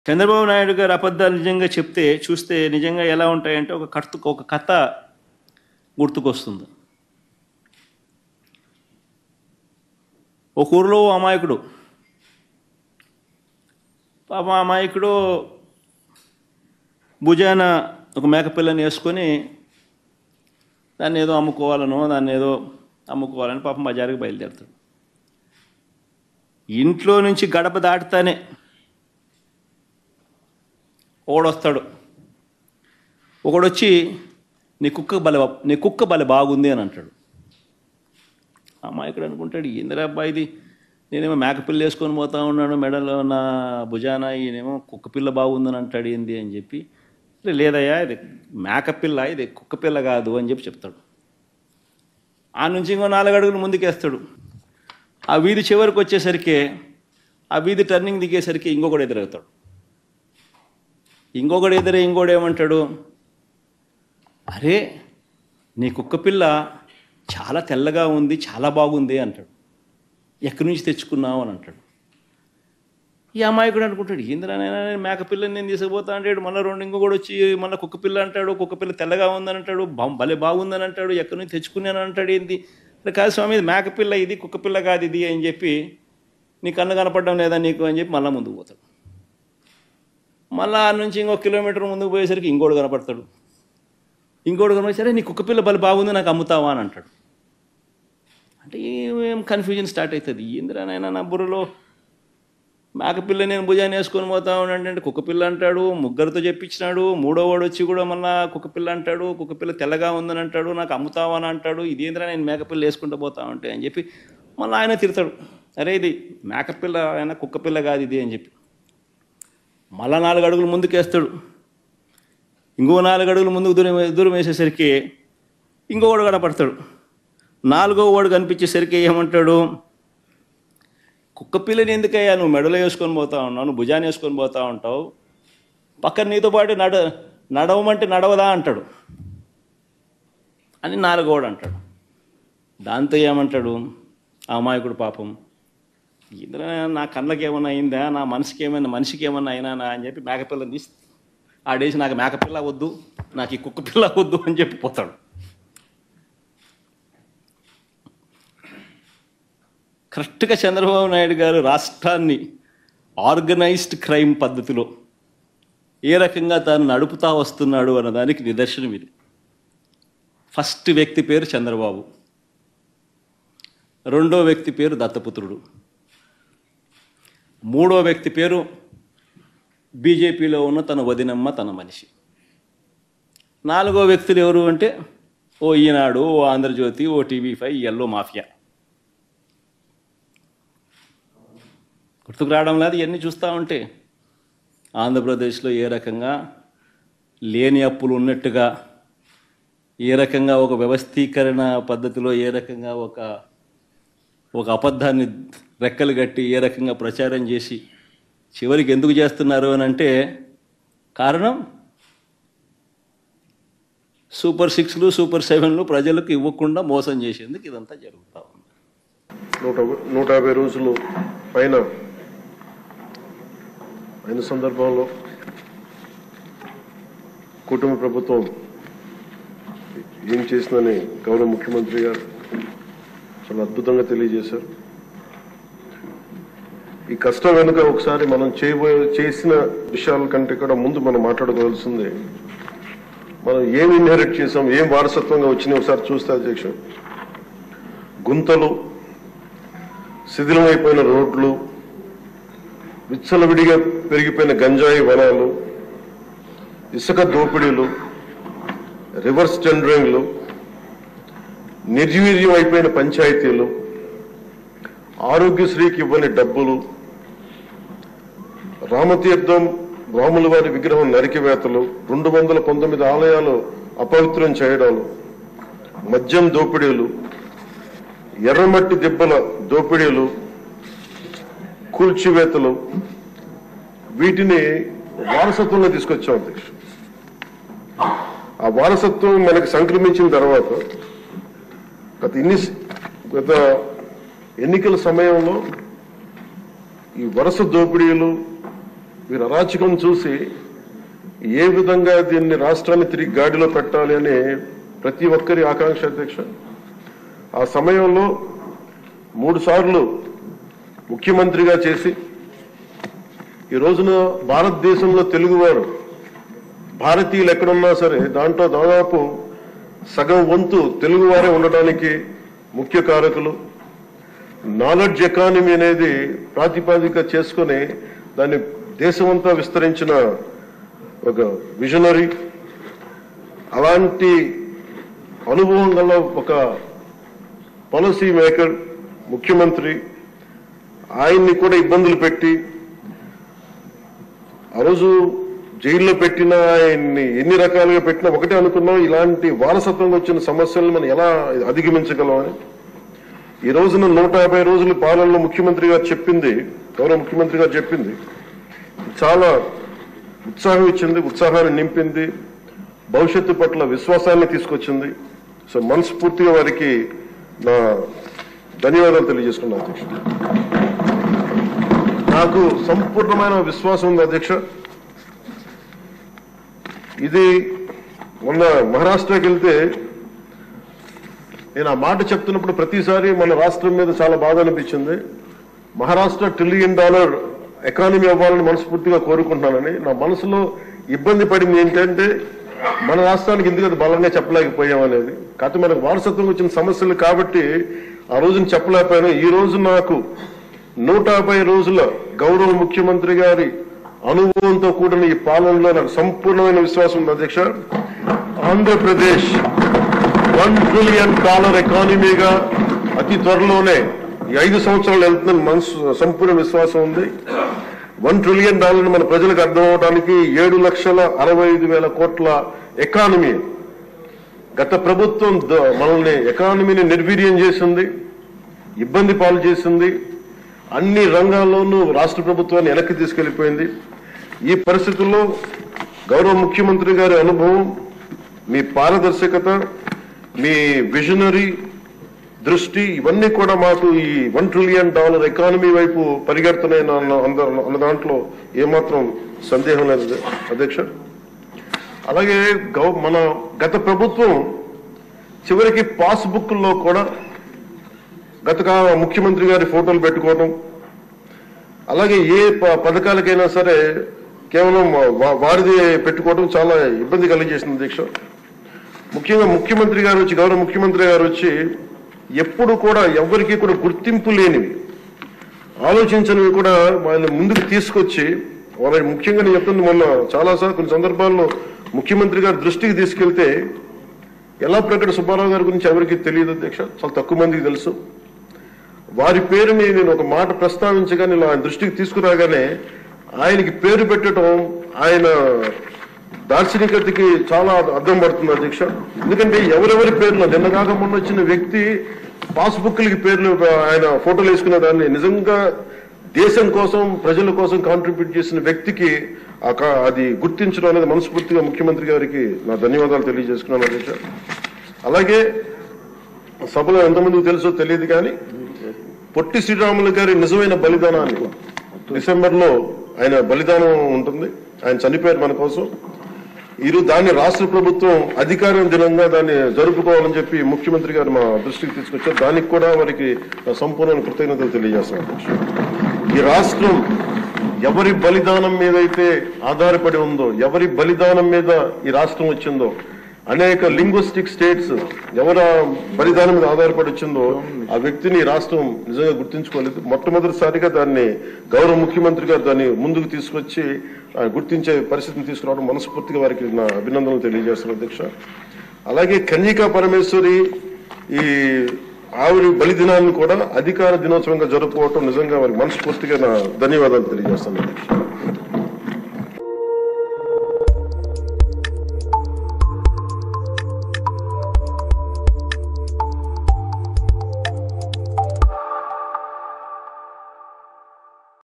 చంద్రబాబు నాయుడు గారు అబద్ధాలు నిజంగా చెప్తే చూస్తే నిజంగా ఎలా ఉంటాయంటే ఒక కథ గుర్తుకొస్తుంది. ఒక ఊరిలో అమాయకుడు, పాప అమాయకుడు భుజాన ఒక మేకపిల్లని వేసుకొని దాన్ని ఏదో అమ్ముకోవాలని పాపం బజారుకి బయలుదేరుతాడు. ఇంట్లో నుంచి గడప దాటుతానే ఒకడొస్తాడు. ఒకడొచ్చి నీ కుక్క బలి బాగుంది అని అంటాడు. అమాయకుడు అనుకుంటాడు, ఏందిరా అబ్బాయి ఇది, నేనేమో మేకపిల్ల వేసుకొని పోతా ఉన్నాను, మెడలో నా భుజాన, ఈయనేమో కుక్కపిల్ల బాగుందని అంటాడు ఏంది అని చెప్పి, లేదయ్యా ఇది మేకపిల్ల, ఇది కుక్కపిల్ల కాదు అని చెప్పి చెప్తాడు. ఆ నుంచి ఇంకో 4 అడుగులు ముందుకేస్తాడు. ఆ వీధి చివరికి వచ్చేసరికి, ఆ వీధి టర్నింగ్ దిగేసరికి ఇంకొకడు ఎదురవుతాడు. ఇంకోడు ఏమంటాడు, అరే నీ కుక్కపిల్ల చాలా తెల్లగా ఉంది, చాలా బాగుంది అంటాడు. ఎక్కడి నుంచి తెచ్చుకున్నావు అని అంటాడు. ఈ అమాయకుడు అనుకుంటాడు, ఏందిరా నేను మేకపిల్లని నేను తీసుకుపోతా అంటాడు. మళ్ళీ ఇంకొకడు వచ్చి మళ్ళీ కుక్కపిల్ల అంటాడు. కుక్కపిల్ల తెల్లగా ఉందని అంటాడు, భలే బాగుందని అంటాడు, ఎక్కడి నుంచి తెచ్చుకున్నాను అంటాడు. ఏంది కాదు స్వామి, ఇది మేకపిల్ల, ఇది కుక్కపిల్ల కాదు ఇది అని చెప్పి, నీ కన్ను కనపడడం లేదా నీకు అని చెప్పి మళ్ళీ ముందుకు పోతాడు. మళ్ళీ ఆ నుంచి ఇంకో కిలోమీటర్ ముందుకు పోయేసరికి ఇంకోడు కనపడతాడు. ఇంకోడు కనపడి, నీ కుక్కపిల్ల బలి బాగుంది, నాకు అమ్ముతావా అని అంటాడు. అంటే ఏం కన్ఫ్యూజన్ స్టార్ట్ అవుతుంది. ఏందిరానైనా నా బుర్రలో మేకపిల్ల నేను భుజాన్ని వేసుకొని పోతా ఉన్నాడంటే కుక్కపిల్ల అంటాడు, ముగ్గురితో చెప్పించినాడు, 3వ వాడు వచ్చి కూడా మళ్ళీ కుక్కపిల్ల అంటాడు, కుక్కపిల్ల తెల్లగా ఉందని అంటాడు, నాకు అమ్ముతావా అని అంటాడు. ఇదేంద్రా నేను మేకపిల్ల వేసుకుంటూ పోతా ఉంటే అని చెప్పి మళ్ళీ ఆయన తిడతాడు, అరే ఇది మేకపిల్ల అయినా కుక్కపిల్ల కాదు ఇది అని చెప్పి. మళ్ళా 4 అడుగులు ముందుకేస్తాడు. ఇంకో 4 అడుగులు ముందుకు దూరం వేసేసరికి ఇంకొకడు కనపడతాడు. 4వ వాడు కనిపించేసరికి ఏమంటాడు, కుక్కపిల్లని ఎందుకయ్యా నువ్వు మెడలో వేసుకొని పోతా ఉన్నావు, నువ్వు భుజాన్ని వేసుకొని పోతా ఉంటావు, పక్కన నీతో పాటు నడవమంటే నడవదా అంటాడు అని 4వ వాడు అంటాడు. దాంతో ఏమంటాడు ఆ అమాయకుడు, పాపం ఇందులో నా కళ్ళకి ఏమన్నా అయిందా, నా మనిషికి ఏమన్నా అయినా అని చెప్పి మేకపిల్లని తీసి ఆడేసి, నాకు మేకపిల్ల వద్దు, నాకు ఈ కుక్కపిల్ల వద్దు అని చెప్పి పోతాడు. కరెక్ట్గా చంద్రబాబు నాయుడు గారు రాష్ట్రాన్ని ఆర్గనైజ్డ్ క్రైమ్ పద్ధతిలో ఏ రకంగా తాను నడుపుతా వస్తున్నాడు అన్నదానికి నిదర్శనం ఇది. ఫస్ట్ వ్యక్తి పేరు చంద్రబాబు, 2వ వ్యక్తి పేరు దత్తపుత్రుడు, 3వ వ్యక్తి పేరు బీజేపీలో ఉన్న తన వదినమ్మ, తన మనిషి. 4వ వ్యక్తులు ఎవరు అంటే ఓ ఈనాడు, ఓ ఆంధ్రజ్యోతి, ఓ టీవీ5, ఎల్లో మాఫియా. గుర్తుకు రావడం లేదు ఇవన్నీ చూస్తూ ఉంటే. ఆంధ్రప్రదేశ్లో ఏ రకంగా లేని అప్పులు ఉన్నట్టుగా, ఏ రకంగా ఒక వ్యవస్థీకరణ పద్ధతిలో, ఏ రకంగా ఒక అబద్ధాన్ని రెక్కలు కట్టి ఏ రకంగా ప్రచారం చేసి చివరికి ఎందుకు చేస్తున్నారు అని అంటే కారణం సూపర్ 6లు, సూపర్ 7లు ప్రజలకు ఇవ్వకుండా మోసం చేసేందుకు ఇదంతా జరుగుతూ ఉంది. 150 రోజులు పైన అయిన సందర్భంలో కూటమి ప్రభుత్వం ఏం చేసిందని గౌరవ ముఖ్యమంత్రి గారు చాలా అద్భుతంగా తెలియజేశారు. ఈ కష్టం వెనుక ఒకసారి మనం చేసిన విషయాల కంటే కూడా ముందు మనం మాట్లాడుకోవాల్సిందే, మనం ఏం ఇన్హెరిట్ చేసాం, ఏం వారసత్వంగా వచ్చినాయి ఒకసారి చూస్తే అధ్యక్ష, గుంతలు, శిథిలమైపోయిన రోడ్లు, విచ్చలవిడిగా పెరిగిపోయిన గంజాయి వనాలు, ఇసుక దోపిడీలు, రివర్స్ టెండరింగ్లు, నిర్వీర్యం అయిపోయిన పంచాయతీలు, ఆరోగ్యశ్రీకి ఇవ్వని డబ్బులు, రామతీర్థం రాముల వారి విగ్రహం నరికివేతలు, 219 ఆలయాలు అపవిత్రం చేయడాలు, మద్యం దోపిడీలు, ఎర్రమట్టి దిబ్బల దోపిడీలు, కూల్చివేతలు, వీటిని వారసత్వంగా తీసుకొచ్చాం అధ్యక్ష. ఆ వారసత్వం మనకి సంక్రమించిన తర్వాత గత ఎన్నికల సమయంలో ఈ వరుస దోపిడీలు, వీరి అరాచకం చూసి ఏ విధంగా దీన్ని రాష్ట్రాన్ని తిరిగి గాడిలో పెట్టాలి అని ప్రతి ఒక్కరి ఆకాంక్ష అధ్యక్ష. ఆ సమయంలో 3 సార్లు ముఖ్యమంత్రిగా చేసి ఈ రోజున భారతదేశంలో తెలుగువారు భారతీయులు ఎక్కడున్నా సరే దాంట్లో దాదాపు సగం వంతు తెలుగువారే ఉండడానికి ముఖ్య కారకులు. నాలెడ్జ్ ఎకానమీ అనేది ప్రాతిపదిక చేసుకుని దాన్ని దేశమంతా విస్తరించిన ఒక విజనరీ. అలాంటి అనుభవం గల ఒక పాలసీ మేకర్ ముఖ్యమంత్రి, ఆయన్ని కూడా ఇబ్బందులు పెట్టి ఆ రోజు జైల్లో పెట్టినా, ఆయన్ని ఎన్ని రకాలుగా పెట్టినా ఒకటే అనుకున్నాం, ఇలాంటి వారసత్వంగా వచ్చిన సమస్యలను మనం ఎలా అధిగమించగలం అని. ఈ రోజున 150 రోజుల పాలనలో ముఖ్యమంత్రి గారు చెప్పింది, గౌరవ ముఖ్యమంత్రి గారు చెప్పింది చాలా ఉత్సాహం ఇచ్చింది, ఉత్సాహాన్ని నింపింది, భవిష్యత్తు పట్ల విశ్వాసాన్ని తీసుకొచ్చింది. సో మనస్ఫూర్తిగా వారికి నా ధన్యవాదాలు తెలియజేసుకున్నాను అధ్యక్ష. నాకు సంపూర్ణమైన విశ్వాసం ఉంది అధ్యక్ష. ఇది మొన్న మహారాష్ట్రకి వెళ్తే నేను ఆ మాట చెప్తున్నప్పుడు ప్రతిసారి మన రాష్ట్రం మీద చాలా బాధ అనిపించింది. మహారాష్ట్ర $1 ట్రిలియన్ ఎకానమీ అవ్వాలని మనస్ఫూర్తిగా కోరుకుంటున్నానని. నా మనసులో ఇబ్బంది పడింది ఏంటంటే మన రాష్ట్రానికి ఎందుకు అది బలంగా చెప్పలేకపోయాం అనేది. కాకపోతే మనకు వారసత్వం వచ్చిన సమస్యలు కాబట్టి ఆ రోజున చెప్పలేకపోయాను. ఈ రోజు నాకు 150 రోజుల గౌరవ ముఖ్యమంత్రి గారి అనుభవంతో కూడిన ఈ పాలనలో నాకు సంపూర్ణమైన విశ్వాసం ఉంది అధ్యక్ష. ఆంధ్రప్రదేశ్ $1 ట్రిలియన్ ఎకానమీగా అతి త్వరలోనే ఈ 5 సంవత్సరాలు వెళ్తుందని మనసు సంపూర్ణ విశ్వాసం ఉంది. $1 ట్రిలియన్ మన ప్రజలకు అర్థం అవడానికి 7,65,000 కోట్ల ఎకానమీ. గత ప్రభుత్వం మనల్ని ఎకానమీని నిర్వీర్యం చేసింది, ఇబ్బంది పాలు చేసింది, అన్ని రంగాల్లోనూ రాష్ట్ర ప్రభుత్వాన్ని వెనక్కి తీసుకెళ్లిపోయింది. ఈ పరిస్థితుల్లో గౌరవ ముఖ్యమంత్రి గారి అనుభవం, మీ పారదర్శకత, మీ విజనరీ దృష్టి, ఇవన్నీ కూడా మాకు ఈ $1 ట్రిలియన్ ఎకానమీ వైపు పరిగెడుతున్నాయని అన్న దాంట్లో ఏమాత్రం సందేహం లేదు అధ్యక్ష. అలాగే మన గత ప్రభుత్వం చివరికి పాస్బుక్లో కూడా గత ముఖ్యమంత్రి గారి ఫోటోలు పెట్టుకోవడం, అలాగే ఏ పథకాలకైనా సరే కేవలం వారిది పెట్టుకోవడం చాలా ఇబ్బంది కలిగజేసింది అధ్యక్ష. ముఖ్యంగా ముఖ్యమంత్రి గారు వచ్చి, గౌరవ ముఖ్యమంత్రి గారు వచ్చి ఎప్పుడు కూడా ఎవరికి కూడా గుర్తింపు లేనివి, ఆలోచించనివి కూడా వాళ్ళని ముందుకు తీసుకొచ్చి వాళ్ళని, ముఖ్యంగా నేను చెప్తుంది మొన్న చాలాసార్లు కొన్ని సందర్భాల్లో ముఖ్యమంత్రి గారి దృష్టికి తీసుకెళ్తే ఎల్లాప్రగడ సుబ్బారావు గారి గురించి ఎవరికి తెలియదు అధ్యక్ష, చాలా తక్కువ మందికి తెలుసు. వారి పేరుని నేను ఒక మాట ప్రస్తావించగానే, ఆయన దృష్టికి తీసుకురాగానే ఆయనకి పేరు పెట్టడం ఆయన దార్శనికతకి చాలా అర్థం పడుతుంది అధ్యక్ష. ఎందుకంటే ఎవరెవరి పేర్లు నిన్న కాక మొన్న వచ్చిన వ్యక్తి పాస్బుక్లకి పేర్లు ఆయన ఫోటోలు వేసుకునే దాన్ని నిజంగా దేశం కోసం, ప్రజల కోసం కాంట్రిబ్యూట్ చేసిన వ్యక్తికి అది గుర్తించడం అనేది మనస్ఫూర్తిగా ముఖ్యమంత్రి గారికి నా ధన్యవాదాలు తెలియజేసుకున్నాను అధ్యక్ష. అలాగే సభలో ఎంతమందికి తెలుసో తెలియదు కానీ పొట్టి శ్రీరాములు గారి నిజమైన బలిదానాన్ని డిసెంబర్లో ఆయన బలిదానం ఉంటుంది, ఆయన చనిపోయారు మన కోసం. ఈరోజు దాన్ని రాష్ట్ర ప్రభుత్వం అధికార దినంగా దాన్ని జరుపుకోవాలని చెప్పి ముఖ్యమంత్రి గారు మా దృష్టికి తీసుకొచ్చారు. దానికి కూడా వారికి సంపూర్ణ కృతజ్ఞతలు తెలియజేస్తున్నాను. ఈ రాష్ట్రం ఎవరి బలిదానం మీద అయితే ఆధారపడి ఉందో, ఎవరి బలిదానం మీద ఈ రాష్ట్రం వచ్చిందో, అనేక లింగ్విస్టిక్ స్టేట్స్ ఎవరు బలిదానం మీద ఆధారపడి వచ్చిందో ఆ వ్యక్తిని రాష్ట్రం నిజంగా గుర్తించుకోలేదు. మొట్టమొదటిసారిగా దాన్ని గౌరవ ముఖ్యమంత్రి గారు దాన్ని ముందుకు తీసుకొచ్చి గుర్తించే పరిస్థితిని తీసుకురావడం మనస్ఫూర్తిగా వారికి నా అభినందనలు తెలియజేస్తున్నాను అధ్యక్ష. అలాగే కన్యకా పరమేశ్వరి ఈ ఆవిరి బలిదినాన్ని కూడా అధికార దినోత్సవంగా జరుపుకోవటం నిజంగా వారికి మనస్ఫూర్తిగా నా ధన్యవాదాలు తెలియజేస్తాను అధ్యక్ష.